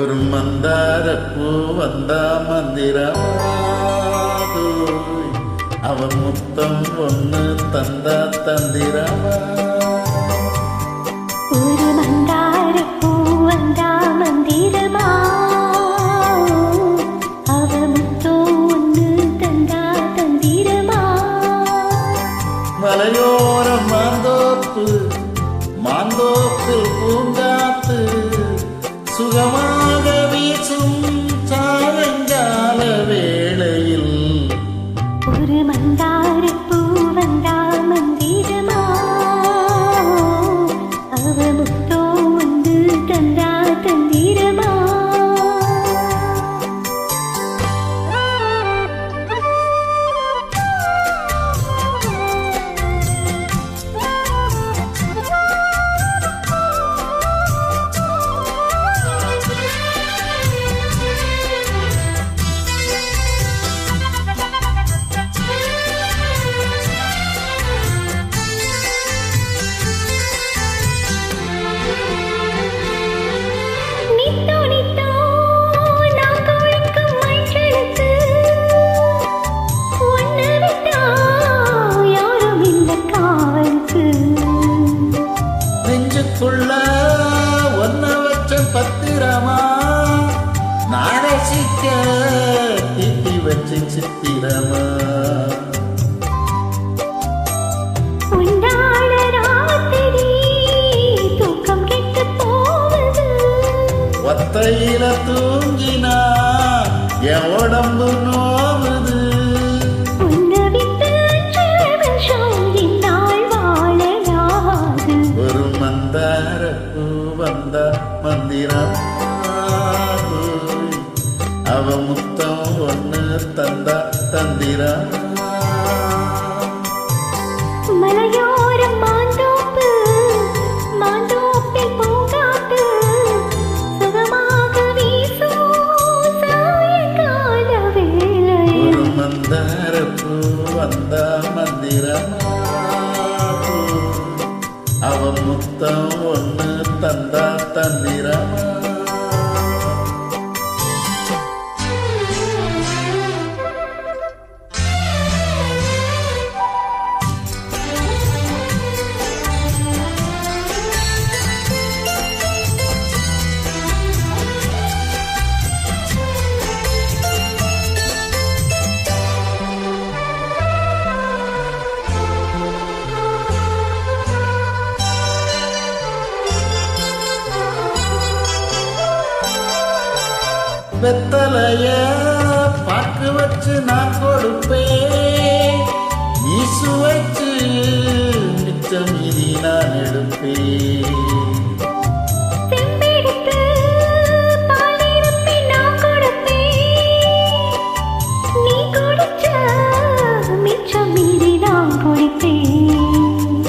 ஒரு மந்தார பூ வந்தா மந்திரமாது, அவன் முத்தம் ஒண்ணு தந்தா தந்திரமா. ஒரு மந்தார பூ வந்தா மந்திரமா, அவன் முத்தம் ஒண்ணு தந்தா தந்திரமா. மலையோர மாந்தோப்பு மாந்தோப்பில் பூங்காத்து, சுகமாக வீசும் சாயங்கால வேளையில். ஒரு மந்தார பூ வந்தா மந்திரமா, அவ முத்தோ வந்து தந்தா தந்திரமா. நெஞ்சுக்குள்ள ஒன்ன வச்ச பத்திரமா, நாரசிக்க தீட்டி வச்ச சித்திரமா. ஒத்தையில தூங்கினா என் உடம்பு நோவுது. ஒரு மந்தார பூ வந்தா மந்திரமாது, அவ முத்தம் ஒண்ணு தந்தா தந்திரமா. மலையோரம் மாந்தோப்பு மாந்தோப்பில் பூங்காத்து, சுகமாக வீசும் சாயங்கால வேளை. ஒரு மந்தார பூ வந்தா மந்திரமாது, அவ முத்தம் ஒண்ணு தந்தா தந்திரமா. வெத்தலைய பாக்கு வச்சு நான் கொடுப்பேன், நீ சுவைச்சு மிச்சம் மீதி நான் எடுப்பேன்.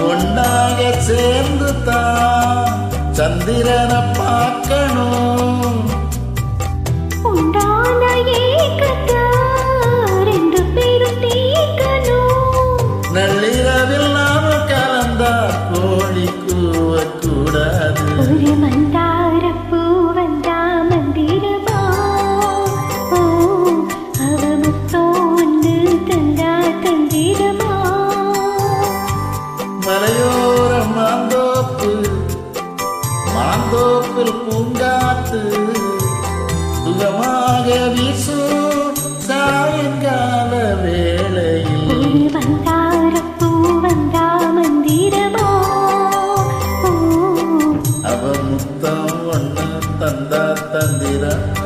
ஒன்னாக சேர்ந்து தான் சந்திரனை பார்க்கணும். நள்ளிரவில் நாம கலந்தா கோழி கூவக்கூடாது. ஒரு மந்தார பூ வந்தா மந்திரமா, அவ முத்தோ ஒன்று தந்தா தந்திரமா. மலையோர மாந்தோப்பு மாந்தோப்பில் பூங்காத்து, சுகமாக வீசும் சாயங்கால வேளையில். ஒரு மந்தார பூ வந்தா மந்திரமா, அவ முத்தம் ஒண்ணு தந்தா தந்திரமா.